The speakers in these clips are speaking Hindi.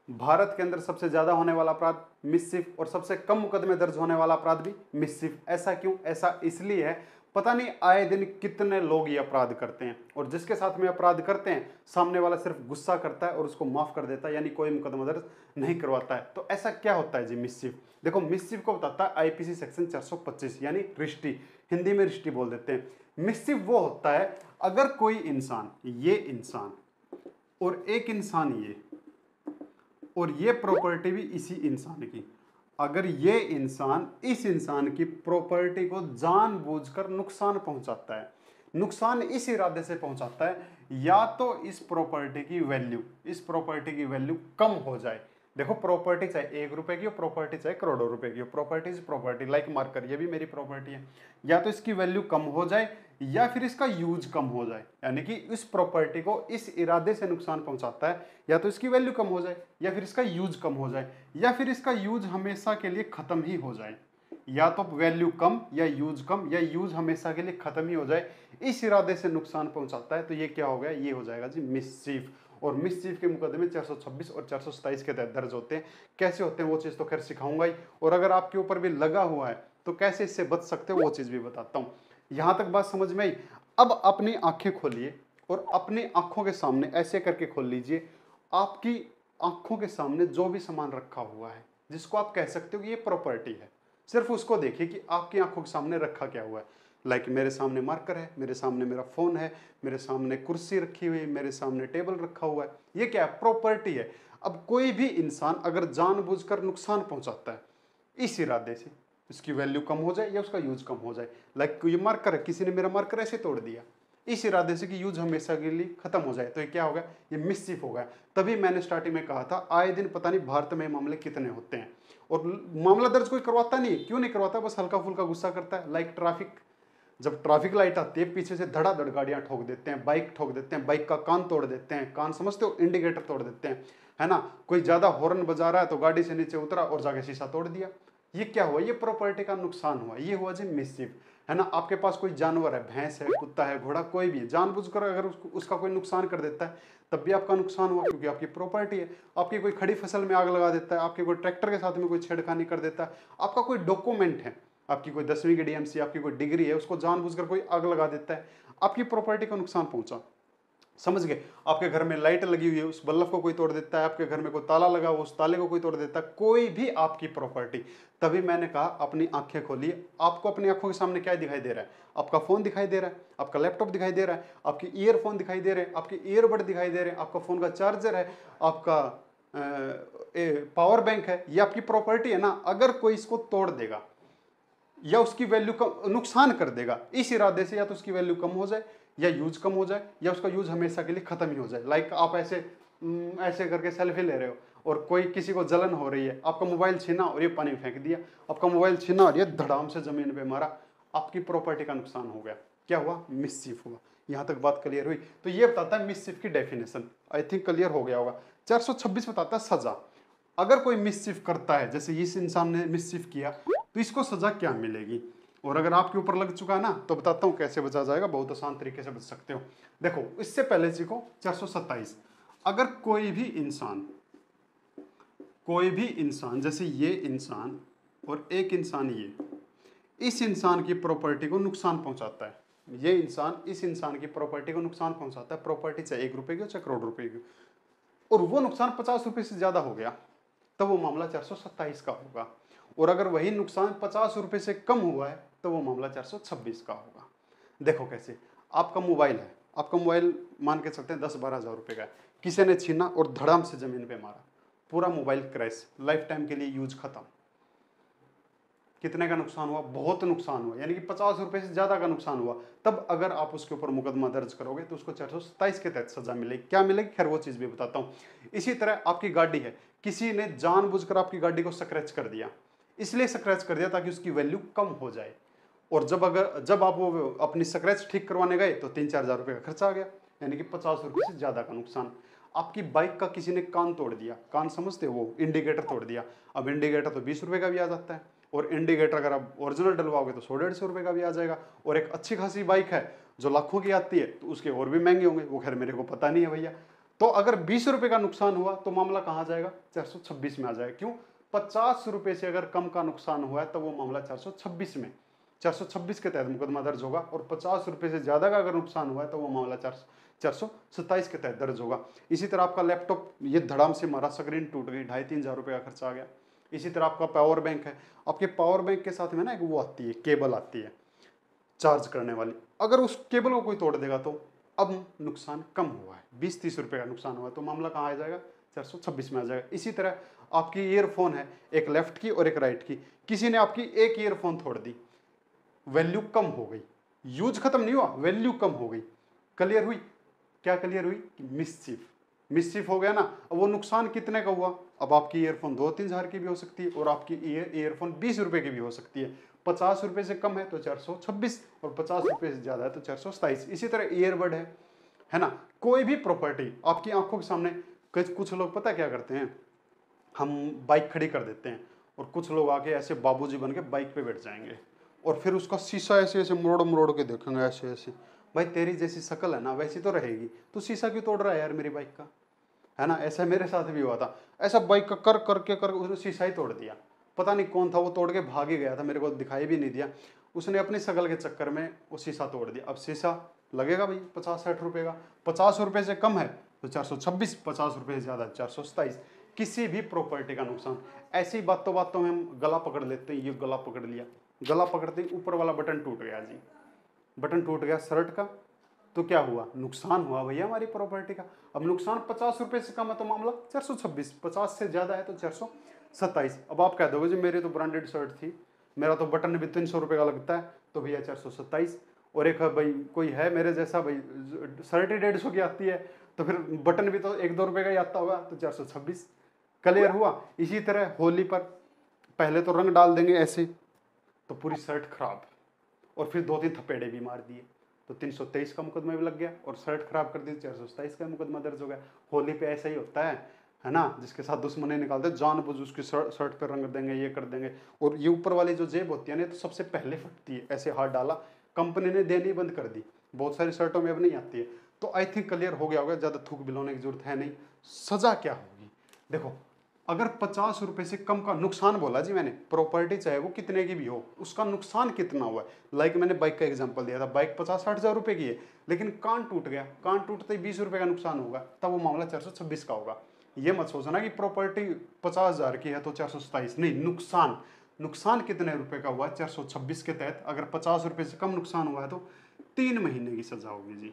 भारत के अंदर सबसे ज्यादा होने वाला अपराध मिसचिफ और सबसे कम मुकदमे दर्ज होने वाला अपराध भी मिसचिफ। ऐसा क्यों? ऐसा इसलिए है, पता नहीं आए दिन कितने लोग ये अपराध करते हैं और जिसके साथ में अपराध करते हैं सामने वाला सिर्फ गुस्सा करता है और उसको माफ कर देता है, यानी कोई मुकदमा दर्ज नहीं करवाता है। तो ऐसा क्या होता है जी मिसचिफ? देखो, मिसचिफ को बताता है आईपीसी सेक्शन 425, यानी रिश्ती, हिंदी में रिश्ती बोल देते हैं। मिसचिफ वो होता है अगर कोई इंसान, ये इंसान और एक इंसान ये, और ये प्रॉपर्टी भी इसी इंसान की, अगर ये इंसान इस इंसान की प्रॉपर्टी को जानबूझकर नुकसान पहुंचाता है, नुकसान इस इरादे से पहुंचाता है या तो इस प्रॉपर्टी की वैल्यू कम हो जाए। देखो, प्रॉपर्टी चाहे 1 रुपए की हो, प्रॉपर्टी चाहे करोड़ों रुपए की हो, property is property, like marker, ये भी मेरी प्रॉपर्टी है। या तो इसकी वैल्यू कम हो जाए या फिर इसका यूज कम हो जाए, यानी कि इस प्रॉपर्टी को इस इरादे से नुकसान पहुंचाता है, या तो इसकी वैल्यू कम हो जाए या फिर इसका यूज कम हो जाए या फिर इसका यूज हमेशा के लिए खत्म ही हो जाए। या तो वैल्यू कम या यूज हमेशा के लिए खत्म ही हो जाए, इस इरादे से नुकसान पहुंचाता है, तो ये क्या हो गया? ये हो जाएगा जी मिसचीफ। और मिसचीफ के मुकदमे 426 और 427 के तहत दर्ज होते हैं। कैसे होते हैं वो चीज़ तो खैर सिखाऊंगा ही, और अगर आपके ऊपर भी लगा हुआ है तो कैसे इससे बच सकते हो वो चीज़ भी बताता हूँ। यहाँ तक बात समझ में आई? अब अपनी आंखें खोलिए और अपनी आंखों के सामने ऐसे करके खोल लीजिए, आपकी आंखों के सामने जो भी सामान रखा हुआ है जिसको आप कह सकते हो कि ये प्रॉपर्टी है, सिर्फ उसको देखिए कि आपकी आंखों के सामने रखा क्या हुआ है। लाइक मेरे सामने मार्कर है, मेरे सामने मेरा फोन है, मेरे सामने कुर्सी रखी हुई है, मेरे सामने टेबल रखा हुआ है, ये क्या है? प्रॉपर्टी है। अब कोई भी इंसान अगर जानबूझकर नुकसान पहुंचाता है इस इरादे से, उसकी वैल्यू कम हो जाए या उसका यूज कम हो जाए, लाइक ये मार्कर है, किसी ने मेरा मार्कर ऐसे तोड़ दिया इस इरादे से कि यूज हमेशा के लिए खत्म हो जाए, तो ये क्या होगा? ये मिसचीफ हो गया। तभी मैंने स्टार्टिंग में कहा था आए दिन पता नहीं भारत में मामले कितने होते हैं और मामला दर्ज कोई करवाता नहीं है। क्यों नहीं करवाता? बस हल्का फुल्का गुस्सा करता है। लाइक ट्रैफिक, जब ट्रैफिक लाइट आती है पीछे से धड़ाधड़ गाड़ियां ठोक देते हैं, बाइक ठोक देते हैं, बाइक का कान तोड़ देते हैं, कान समझते हो, इंडिकेटर तोड़ देते हैं, है ना। कोई ज्यादा हॉर्न बजा रहा है तो गाड़ी से नीचे उतरा और जाके शीशा तोड़ दिया। ये क्या हुआ? ये प्रॉपर्टी का नुकसान हुआ, ये हुआ जी मिसचीफ, है ना। आपके पास कोई जानवर है, भैंस है, कुत्ता है, घोड़ा, कोई भी, जानबूझकर अगर उसका कोई नुकसान कर देता है तब भी आपका नुकसान हुआ, क्योंकि आपकी प्रॉपर्टी है। आपकी कोई खड़ी फसल में आग लगा देता है, आपके कोई ट्रैक्टर के साथ में कोई छेड़खानी कर देता है, आपका कोई डॉक्यूमेंट है, आपकी कोई 10वीं की डीएमसी, आपकी कोई डिग्री है, उसको जानबूझकर कोई आग लगा देता है, आपकी प्रॉपर्टी को नुकसान पहुंचा। समझ गए? आपके घर में लाइट लगी हुई है, उस बल्ब को कोई तोड़ देता है, आपके घर में कोई ताला लगा हुआ, उस ताले को कोई तोड़ देता है, कोई भी आपकी प्रॉपर्टी। तभी मैंने कहा अपनी आंखें खोलिए। आपको अपनी आंखों के सामने क्या दिखाई दे रहा है? आपका फोन दिखाई दे रहा है, आपका लैपटॉप दिखाई दे रहा है, आपके ईयरफोन दिखाई दे रहे हैं, आपके ईयरबड दिखाई दे रहे हैं, आपका फोन का चार्जर है, आपका पावर बैंक है, ये आपकी प्रॉपर्टी है ना। अगर कोई इसको तोड़ देगा या उसकी वैल्यू का नुकसान कर देगा इस इरादे से, या तो उसकी वैल्यू कम हो जाए या यूज कम हो जाए या उसका यूज हमेशा के लिए खत्म ही हो जाए। लाइक आप ऐसे ऐसे करके सेल्फी ले रहे हो और कोई किसी को जलन हो रही है, आपका मोबाइल छीना और ये पानी में फेंक दिया, आपका मोबाइल छीना और ये धड़ाम से जमीन पे मारा, आपकी प्रॉपर्टी का नुकसान हो गया। क्या हुआ? मिसचीफ हुआ। यहां तक बात क्लियर हुई? तो ये बताता है मिसचीफ की डेफिनेशन, आई थिंक क्लियर हो गया होगा। 426 बताता है सजा। अगर कोई मिसचीफ करता है, जैसे इस इंसान ने मिसचीफ किया, तो इसको सजा क्या मिलेगी। और अगर आपके ऊपर लग चुका है ना, तो बताता हूं कैसे बचा जाएगा, बहुत आसान तरीके से बच सकते हो। देखो, इससे पहले सीखो 427। अगर कोई भी इंसान जैसे ये इंसान और एक इंसान ये, इस इंसान की प्रॉपर्टी को नुकसान पहुंचाता है, ये इंसान इस इंसान की प्रॉपर्टी को नुकसान पहुंचाता है, प्रॉपर्टी चाहे 1 रुपए की हो चाहे करोड़ रुपए की, और वो नुकसान 50 रुपए से ज्यादा हो गया, तब वो मामला 427 का होगा। और अगर वही नुकसान 50 रुपए से कम हुआ है तो वो मामला 426 का होगा। देखो कैसे, आपका मोबाइल है, आपका मोबाइल मान के चलते हैं 10-12 हजार रुपए का है, किसी ने छीना और धड़ाम से जमीन पे मारा, पूरा मोबाइल क्रैश, लाइफ टाइम के लिए यूज खत्म। कितने का नुकसान हुआ? बहुत नुकसान हुआ, यानी कि 50 रुपए से ज्यादा का नुकसान हुआ। तब अगर आप उसके ऊपर मुकदमा दर्ज करोगे तो उसको 427 के तहत सजा मिलेगी। क्या मिलेगी? खैर वो चीज भी बताता हूं। इसी तरह आपकी गाड़ी है, किसी ने जानबूझकर आपकी गाड़ी को स्क्रैच कर दिया, इसलिए स्क्रैच कर दिया ताकि उसकी वैल्यू कम हो जाए, और जब आप वो अपनी स्क्रैच ठीक करवाने गए तो 3-4 हजार रुपए का खर्चा आ गया, यानी कि 50 रुपए से ज्यादा का नुकसान। आपकी बाइक का किसी ने कान तोड़ दिया, कान समझते हो, वो इंडिकेटर तोड़ दिया। अब इंडिकेटर तो 20 रुपए का भी आ जाता है, और इंडिकेटर अगर आप ओरिजिनल डलवाओगे तो 100-150 रुपए का भी आ जाएगा। और एक अच्छी खासी बाइक है जो लाखों की आती है तो उसके और भी महंगे होंगे, वो खैर मेरे को पता नहीं है भैया। तो अगर 20 रुपए का नुकसान हुआ तो मामला कहां जाएगा, 426 में आ जाएगा। क्यों, 50 रुपए से अगर कम का नुकसान हुआ है तो वो मामला 426 में, 426 के तहत मुकदमा दर्ज होगा। और 50 रुपए से ज्यादा का अगर नुकसान हुआ है तो वो मामला 427 के तहत दर्ज होगा। इसी तरह आपका लैपटॉप ये धड़ाम से मारा, स्क्रीन टूट गई, 2,500-3 हज़ार रुपए का खर्चा आ गया। इसी तरह आपका पावर बैंक है, आपके पावर बैंक के साथ में ना एक वो आती है, केबल आती है चार्ज करने वाली, अगर उस केबल को कोई तोड़ देगा तो अब नुकसान कम हुआ है, 20-30 रुपए का नुकसान हुआ है तो मामला कहाँ आ जाएगा, 426 में आ जाएगा। इसी तरह आपकी ईयरफोन है, एक लेफ्ट की और एक राइट की, किसी ने आपकी एक ईयरफोन तोड़ दी, वैल्यू कम हो गई, यूज खत्म नहीं हुआ, वैल्यू कम हो गई, क्लियर हुई, क्या क्लियर हुई, मिसचीफ, मिसचीफ हो गया ना। अब वो नुकसान कितने का हुआ, अब आपकी ईयरफोन 2-3 हज़ार की भी हो सकती है और आपकी ईयरफोन 20 रुपए की भी हो सकती है। 50 रुपए से कम है तो 426 और 50 रुपए से ज्यादा है तो 427। इसी तरह ईयरबड है ना, कोई भी प्रॉपर्टी आपकी आंखों के सामने, कुछ लोग पता क्या करते हैं, हम बाइक खड़ी कर देते हैं और कुछ लोग आके ऐसे बाबूजी बन के बाइक पे बैठ जाएंगे और फिर उसका शीशा ऐसे ऐसे मोड़ मोड़ के देखेंगे ऐसे ऐसे, भाई तेरी जैसी शक्ल है ना वैसी तो रहेगी, तो शीशा क्यों तोड़ रहा है यार मेरी बाइक का, है ना। ऐसा मेरे साथ भी हुआ था, ऐसा बाइक का कर उसने शीशा ही तोड़ दिया, पता नहीं कौन था वो, तोड़ के भाग ही गया था, मेरे को दिखाई भी नहीं दिया, उसने अपनी शक्ल के चक्कर में वो शीशा तोड़ दिया। अब शीशा लगेगा भाई 50-60 रुपए का, 50 रुपए से कम है तो 426, 50 रुपए से ज्यादा 427। किसी भी प्रॉपर्टी का नुकसान, ऐसी बातों में हम गला पकड़ लेते हैं, ये गला पकड़ लिया, गला पकड़ते ही ऊपर वाला बटन टूट गया जी, बटन टूट गया शर्ट का, तो क्या हुआ, नुकसान हुआ भैया हमारी प्रॉपर्टी का। अब नुकसान 50 रुपए से कम है तो मामला 426, 50 से ज्यादा है तो 427। अब आप कह दोगे जी मेरी तो ब्रांडेड शर्ट थी, मेरा तो बटन भी 300 रुपए का लगता है, तो भैया 427। और एक भाई कोई है मेरे जैसा, भाई शर्ट ही 150 की आती है तो फिर बटन भी तो 1-2 रुपए का ही आता होगा तो 426। क्लियर हुआ। इसी तरह होली पर पहले तो रंग डाल देंगे ऐसे तो पूरी शर्ट खराब, और फिर 2-3 थपेड़े भी मार दिए तो 323 का मुकदमा भी लग गया, और शर्ट खराब कर दी 427 का मुकदमा दर्ज हो गया। होली पे ऐसा ही होता है ना, जिसके साथ दुश्मनी निकालते जानबूझ उसकी शर्ट पे रंग देंगे, ये कर देंगे। और ये ऊपर वाली जो जेब होती है ना तो सबसे पहले फटती है, ऐसे हाथ डाला, कंपनी ने देनी बंद कर दी, बहुत सारी शर्टों में अब नहीं आती है। तो आई थिंक क्लियर हो गया होगा, ज्यादा थूक बिलोने की जरूरत है नहीं। सजा क्या होगी, देखो अगर 50 रुपए से कम का नुकसान बोला जी मैंने, प्रॉपर्टी चाहे वो कितने की भी हो, उसका नुकसान कितना हुआ है। लाइक मैंने बाइक का एग्जांपल दिया था, बाइक 50-60 हज़ार रुपए की है, लेकिन कान टूट गया, कान टूटते ही 20 रुपए का नुकसान होगा, तब वो मामला 426 का होगा। ये मत सोचना कि प्रॉपर्टी 50,000 की है तो 427, नहीं, नुकसान कितने रुपए का हुआ है 426 के तहत। अगर 50 रुपए से कम नुकसान हुआ है तो 3 महीने की सजा होगी जी।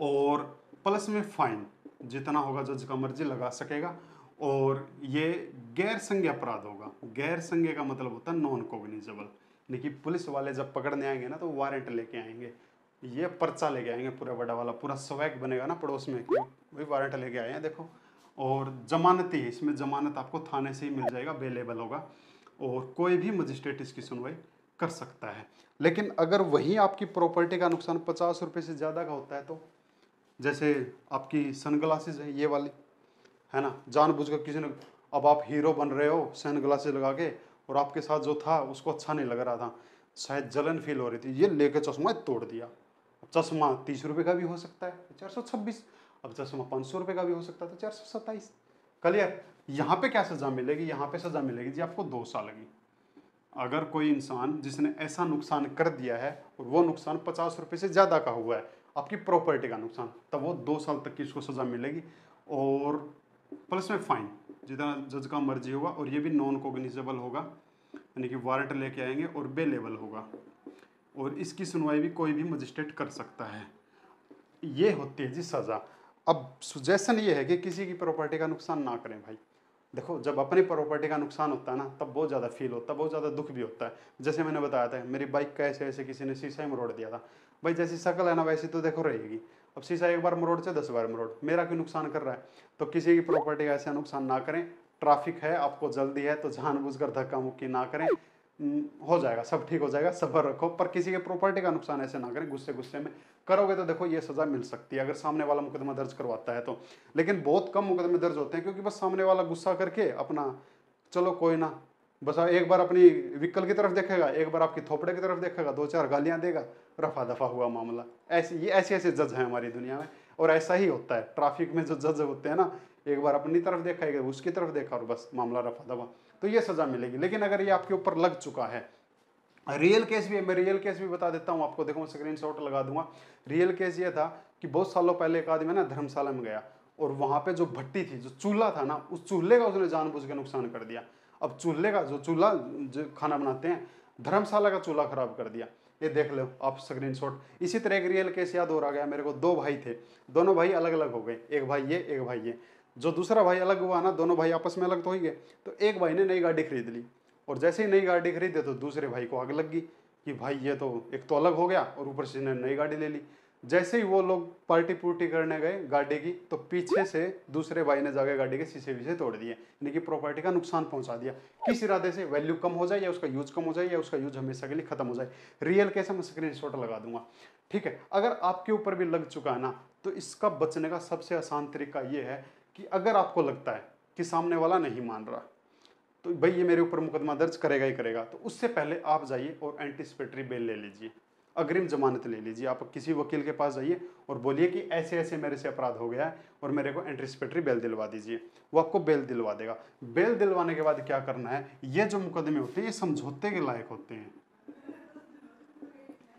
और प्लस में फाइन जितना होगा जज का मर्जी लगा सकेगा। और ये गैर संज्ञ अपराध होगा। गैर संज्ञ का मतलब होता है नॉन कॉग्निजेबल, यानी कि पुलिस वाले जब पकड़ने आएंगे ना तो वारंट लेके आएंगे, ये पर्चा लेके आएंगे, पूरा बड़ा वाला पूरा स्वैग बनेगा ना पड़ोस में कि वही वारंट लेके आए हैं देखो। और जमानती है, इसमें जमानत आपको थाने से ही मिल जाएगा, अवेलेबल होगा, और कोई भी मजिस्ट्रेट इसकी सुनवाई कर सकता है। लेकिन अगर वही आपकी प्रॉपर्टी का नुकसान 50 रुपये से ज़्यादा का होता है तो, जैसे आपकी सनग्लासेज है ये वाली, है ना, जानबूझकर किसी ने, अब आप हीरो बन रहे हो सन ग्लासेस लगा के, और आपके साथ जो था उसको अच्छा नहीं लग रहा था, शायद जलन फील हो रही थी, ये लेके चश्मा तोड़ दिया। चश्मा 30 रुपए का भी हो सकता है 426, अब चश्मा 500 रुपए का भी हो सकता है तो 427। क्लियर। यहाँ पे क्या सजा मिलेगी, यहाँ पे सजा मिलेगी जी आपको 2 साल की। अगर कोई इंसान जिसने ऐसा नुकसान कर दिया है और वो नुकसान 50 रुपए से ज़्यादा का हुआ है, आपकी प्रॉपर्टी का नुकसान, तब वो 2 साल तक की इसको सजा मिलेगी। और प्लस में फाइन जितना जज का मर्जी होगा, और ये भी नॉन कॉग्निजेबल होगा, यानी कि वारंट लेके आएंगे और बेलेबल होगा, और इसकी सुनवाई भी कोई भी मजिस्ट्रेट कर सकता है। ये होती है जी सज़ा। अब सुजेशन ये है कि किसी की प्रॉपर्टी का नुकसान ना करें भाई। देखो जब अपनी प्रॉपर्टी का नुकसान होता है ना तब बहुत ज़्यादा फील होता है, बहुत ज़्यादा दुख भी होता है। जैसे मैंने बताया था मेरी बाइक का ऐसे ऐसे किसी ने शीशा ही मरोड़ दिया था, भाई जैसी शक्ल है ना वैसी तो देखो रहेगी, अब शीशा एक बार मरोड़ से 10 बार मरोड़, मेरा क्यों नुकसान कर रहा है। तो किसी की प्रॉपर्टी का ऐसा नुकसान ना करें। ट्रैफिक है, आपको जल्दी है तो जानबूझकर धक्का मुक्की ना करें, हो जाएगा, सब ठीक हो जाएगा, सब्र रखो, पर किसी के प्रॉपर्टी का नुकसान ऐसे ना करें, गुस्से गुस्से में करोगे तो देखो ये सजा मिल सकती है अगर सामने वाला मुकदमा दर्ज करवाता है तो। लेकिन बहुत कम मुकदमे दर्ज होते हैं क्योंकि बस सामने वाला गुस्सा करके अपना, चलो कोई ना, बस एक बार अपनी व्हीकल की तरफ देखेगा, एक बार आपकी थोपड़े की तरफ देखेगा, 2-4 गालियां देगा, रफा दफा हुआ मामला। ऐसे ऐसे जज हैं हमारी दुनिया में, और ऐसा ही होता है ट्रैफिक में जो जज होते हैं ना, एक बार अपनी तरफ देखा एक उसकी तरफ देखा और बस मामला रफा दफा, तो ये सजा मिलेगी। लेकिन अगर ये आपके ऊपर लग चुका है, रियल केस भी है, मैं रियल केस भी बता देता हूँ आपको, देखो मैं स्क्रीनशॉट लगा दूंगा। रियल केस ये था कि बहुत सालों पहले एक आदमी ना धर्मशाला में गया और वहां पे जो भट्टी थी, जो चूल्हा था ना, उस चूल्हे का उसने जानबूझ के नुकसान कर दिया। अब चूल्हे का जो चूल्हा जो खाना बनाते हैं, धर्मशाला का चूल्हा खराब कर दिया। ये देख लो आप स्क्रीनशॉट। इसी तरह एक रियल केस याद हो रहा गया मेरे को, दो भाई थे, दोनों भाई अलग अलग हो गए, एक भाई ये एक भाई ये। जो दूसरा भाई अलग हुआ ना, दोनों भाई आपस में अलग तो ही गए, तो एक भाई ने नई गाड़ी खरीद ली और जैसे ही नई गाड़ी खरीदे तो दूसरे भाई को आग लग गई कि भाई ये तो एक तो अलग हो गया और ऊपर से ने नई गाड़ी ले ली। जैसे ही वो लोग पार्टी पुर्टी करने गए गाड़ी की, तो पीछे से दूसरे भाई ने जाकर गाड़ी के शीशे विशे तोड़ दिए, यानी कि प्रॉपर्टी का नुकसान पहुंचा दिया। किस इरादे से? वैल्यू कम हो जाए या उसका यूज कम हो जाए या उसका यूज हमेशा के लिए खत्म हो जाए। रियल केस में स्क्रीनशॉट लगा दूंगा, ठीक है। अगर आपके ऊपर भी लग चुका है ना, तो इसका बचने का सबसे आसान तरीका ये है कि अगर आपको लगता है कि सामने वाला नहीं मान रहा, तो भाई ये मेरे ऊपर मुकदमा दर्ज करेगा ही करेगा, तो उससे पहले आप जाइए और एंटीसिपेटरी बेल ले लीजिए, अग्रिम जमानत ले लीजिए। आप किसी वकील के पास जाइए और बोलिए कि ऐसे ऐसे मेरे से अपराध हो गया है और मेरे को एंटीसिपेटरी बेल दिलवा दीजिए, वो आपको बेल दिलवा देगा। बेल दिलवाने के बाद क्या करना है, ये जो मुकदमे होते हैं ये समझौते के लायक होते हैं।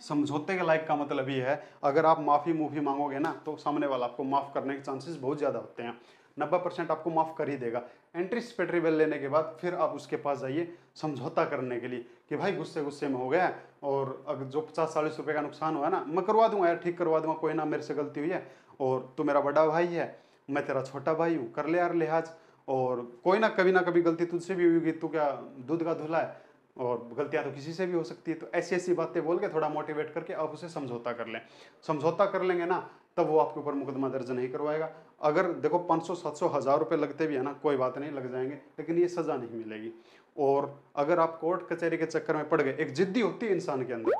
समझौते के लायक का मतलब ये है, अगर आप माफ़ी मूफी मांगोगे ना, तो सामने वाला आपको माफ़ करने के चांसेस बहुत ज़्यादा होते हैं, 90% आपको माफ़ कर ही देगा। एंटीसिपेटरी बेल लेने के बाद फिर आप उसके पास जाइए समझौता करने के लिए कि भाई गुस्से गुस्से में हो गया और अगर जो 50-40 रुपये का नुकसान हुआ ना, मैं करवा दूंगा यार, ठीक करवा दूंगा, कोई ना, मेरे से गलती हुई है और तू मेरा बड़ा भाई है, मैं तेरा छोटा भाई हूँ, कर ले यार लिहाज, और कोई ना कभी गलती तुझसे भी हुई, तू क्या दूध का धुला है, और गलतियां तो किसी से भी हो सकती है। तो ऐसी ऐसी बातें बोल के थोड़ा मोटिवेट करके आप उसे समझौता कर लें। समझौता कर लेंगे ना, तब वो आपके ऊपर मुकदमा दर्ज नहीं करवाएगा। अगर देखो 500, 700, 1000 रुपये लगते भी है ना, कोई बात नहीं, लग जाएंगे, लेकिन ये सजा नहीं मिलेगी। और अगर आप कोर्ट कचहरी के चक्कर में पड़ गए, एक जिद्दी होती है इंसान के अंदर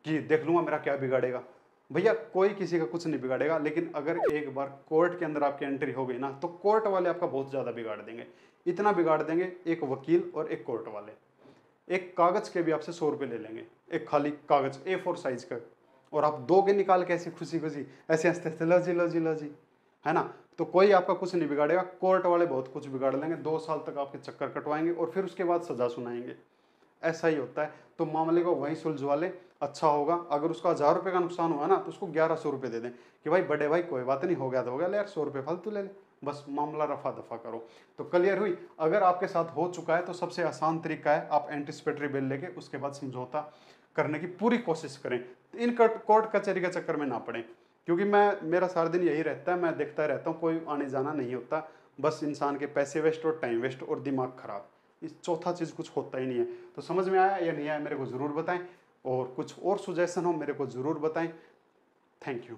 कि देख लूंगा मेरा क्या बिगाड़ेगा, भैया कोई किसी का कुछ नहीं बिगाड़ेगा। लेकिन अगर एक बार कोर्ट के अंदर आपकी एंट्री हो गई ना, तो कोर्ट वाले आपका बहुत ज़्यादा बिगाड़ देंगे। इतना बिगाड़ देंगे, एक वकील और एक कोर्ट वाले एक कागज के भी आपसे 100 रुपये ले लेंगे, एक खाली कागज A4 साइज का, और आप दोगे निकाल के ऐसी खुशी खुशी ऐसे हंसते हंसते लो जी लो जी लो जी, है ना। तो कोई आपका कुछ नहीं बिगाड़ेगा, कोर्ट वाले बहुत कुछ बिगाड़ लेंगे, 2 साल तक आपके चक्कर कटवाएंगे और फिर उसके बाद सजा सुनाएंगे। ऐसा ही होता है। तो मामले को वहीं सुलझवा ले, अच्छा होगा। अगर उसका 1000 रुपये का नुकसान हुआ ना, तो उसको 1100 रुपये दे दें कि भाई बड़े भाई कोई बात नहीं, हो गया तो हो गया, ले यार 100 रुपये फालतू ले ले, बस मामला रफा दफा करो। तो क्लियर हुई। अगर आपके साथ हो चुका है तो सबसे आसान तरीका है, आप एंटीसिपेटरी बेल लेके उसके बाद समझौता करने की पूरी कोशिश करें। इन कोर्ट कचहरी के चक्कर में ना पड़े, क्योंकि मेरा सारा दिन यही रहता है, मैं देखता रहता हूँ, कोई आने जाना नहीं होता, बस इंसान के पैसे वेस्ट और टाइम वेस्ट और दिमाग खराब, इस चौथा चीज़ कुछ होता ही नहीं है। तो समझ में आया या नहीं आया मेरे को ज़रूर बताएं, और कुछ और सुजेशन हो मेरे को ज़रूर बताएं। Thank you.